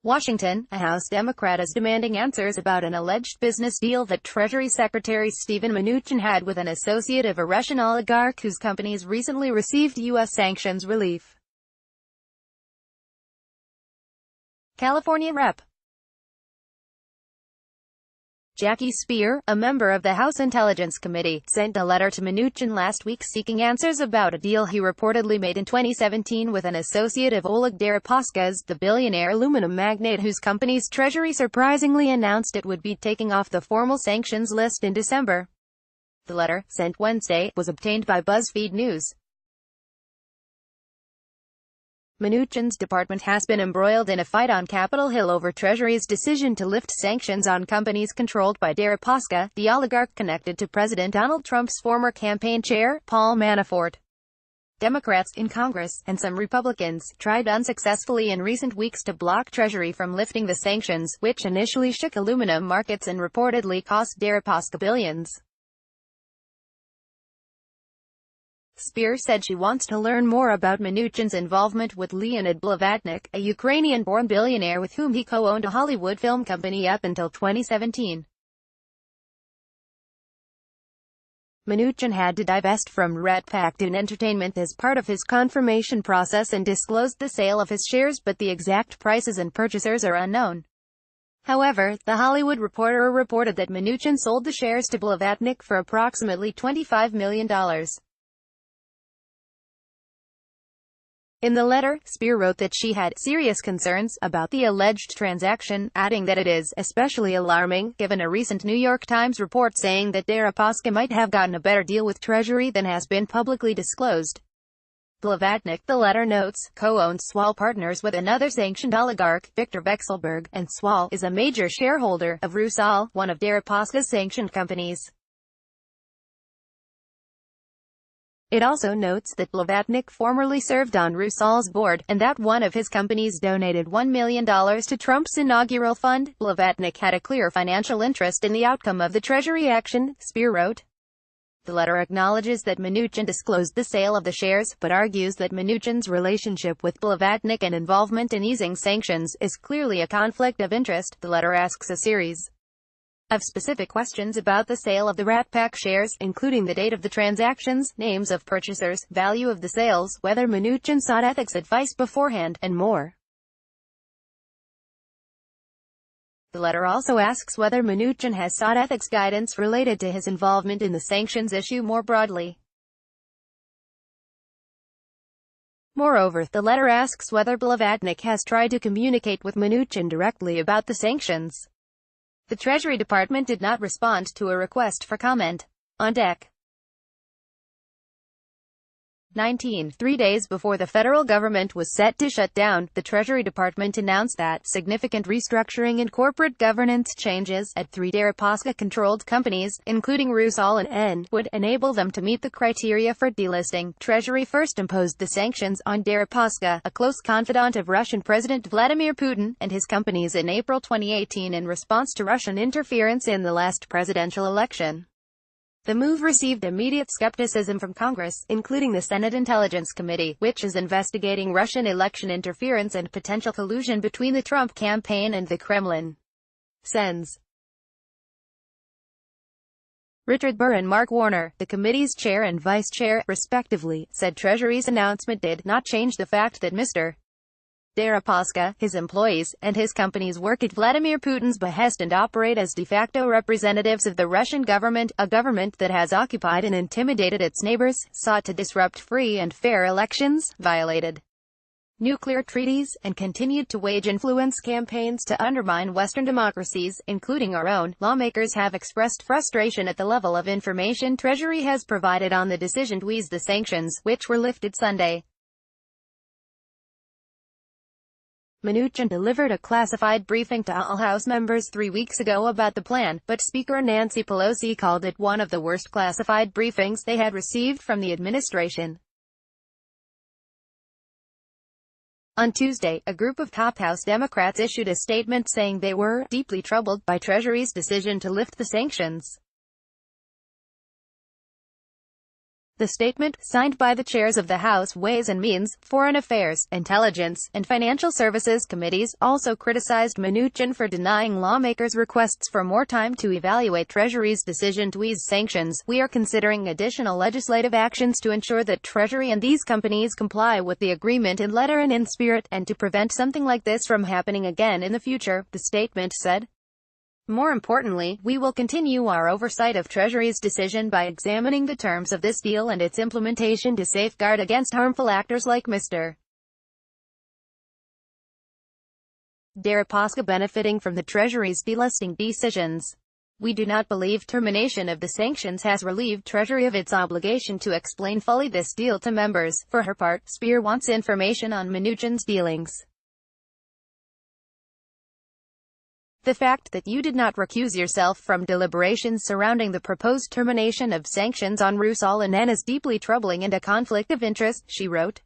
Washington, a House Democrat is demanding answers about an alleged business deal that Treasury Secretary Steven Mnuchin had with an associate of a Russian oligarch whose companies recently received U.S. sanctions relief. California Rep. Jackie Speier, a member of the House Intelligence Committee, sent a letter to Mnuchin last week seeking answers about a deal he reportedly made in 2017 with an associate of Oleg Deripaska's, the billionaire aluminum magnate whose company's treasury surprisingly announced it would be taking off the formal sanctions list in December. The letter, sent Wednesday, was obtained by BuzzFeed News. Mnuchin's department has been embroiled in a fight on Capitol Hill over Treasury's decision to lift sanctions on companies controlled by Deripaska, the oligarch connected to President Donald Trump's former campaign chair, Paul Manafort. Democrats in Congress, and some Republicans, tried unsuccessfully in recent weeks to block Treasury from lifting the sanctions, which initially shook aluminum markets and reportedly cost Deripaska billions. Speier said she wants to learn more about Mnuchin's involvement with Leonid Blavatnik, a Ukrainian-born billionaire with whom he co-owned a Hollywood film company up until 2017. Mnuchin had to divest from Red Packton Entertainment as part of his confirmation process and disclosed the sale of his shares, but the exact prices and purchasers are unknown. However, The Hollywood Reporter reported that Mnuchin sold the shares to Blavatnik for approximately $25 million. In the letter, Speier wrote that she had serious concerns about the alleged transaction, adding that it is especially alarming, given a recent New York Times report saying that Deripaska might have gotten a better deal with Treasury than has been publicly disclosed. Blavatnik, the letter notes, co-owned Swal Partners with another sanctioned oligarch, Victor Vekselberg, and Swal is a major shareholder of Rusal, one of Deripaska's sanctioned companies. It also notes that Blavatnik formerly served on Rusal's board, and that one of his companies donated $1 million to Trump's inaugural fund. Blavatnik had a clear financial interest in the outcome of the Treasury action, Speier wrote. The letter acknowledges that Mnuchin disclosed the sale of the shares, but argues that Mnuchin's relationship with Blavatnik and involvement in easing sanctions is clearly a conflict of interest. The letter asks a series of specific questions about the sale of the Rat Pack shares, including the date of the transactions, names of purchasers, value of the sales, whether Mnuchin sought ethics advice beforehand, and more. The letter also asks whether Mnuchin has sought ethics guidance related to his involvement in the sanctions issue more broadly. Moreover, the letter asks whether Blavatnik has tried to communicate with Mnuchin directly about the sanctions. The Treasury Department did not respond to a request for comment. On deck. 3 days before the federal government was set to shut down, the Treasury Department announced that significant restructuring and corporate governance changes at 3 Deripaska-controlled companies, including Rusal and N, would enable them to meet the criteria for delisting. Treasury first imposed the sanctions on Deripaska, a close confidant of Russian President Vladimir Putin, and his companies in April 2018 in response to Russian interference in the last presidential election. The move received immediate skepticism from Congress, including the Senate Intelligence Committee, which is investigating Russian election interference and potential collusion between the Trump campaign and the Kremlin. Sens. Richard Burr and Mark Warner, the committee's chair and vice chair, respectively, said Treasury's announcement did not change the fact that Mr. Deripaska, his employees, and his companies work at Vladimir Putin's behest and operate as de facto representatives of the Russian government, a government that has occupied and intimidated its neighbors, sought to disrupt free and fair elections, violated nuclear treaties, and continued to wage influence campaigns to undermine Western democracies, including our own. Lawmakers have expressed frustration at the level of information Treasury has provided on the decision to ease the sanctions, which were lifted Sunday. Mnuchin delivered a classified briefing to all House members 3 weeks ago about the plan, but Speaker Nancy Pelosi called it one of the worst classified briefings they had received from the administration. On Tuesday, a group of top House Democrats issued a statement saying they were deeply troubled by Treasury's decision to lift the sanctions. The statement, signed by the chairs of the House Ways and Means, Foreign Affairs, Intelligence, and Financial Services Committees, also criticized Mnuchin for denying lawmakers' requests for more time to evaluate Treasury's decision to ease sanctions. We are considering additional legislative actions to ensure that Treasury and these companies comply with the agreement in letter and in spirit, and to prevent something like this from happening again in the future, the statement said. More importantly, we will continue our oversight of Treasury's decision by examining the terms of this deal and its implementation to safeguard against harmful actors like Mr. Deripaska benefiting from the Treasury's delisting decisions. We do not believe termination of the sanctions has relieved Treasury of its obligation to explain fully this deal to members. For her part, Speier wants information on Mnuchin's dealings. The fact that you did not recuse yourself from deliberations surrounding the proposed termination of sanctions on Rusal is deeply troubling and a conflict of interest, she wrote.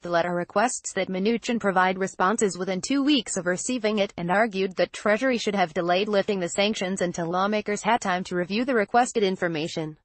The letter requests that Mnuchin provide responses within 2 weeks of receiving it, and argued that Treasury should have delayed lifting the sanctions until lawmakers had time to review the requested information.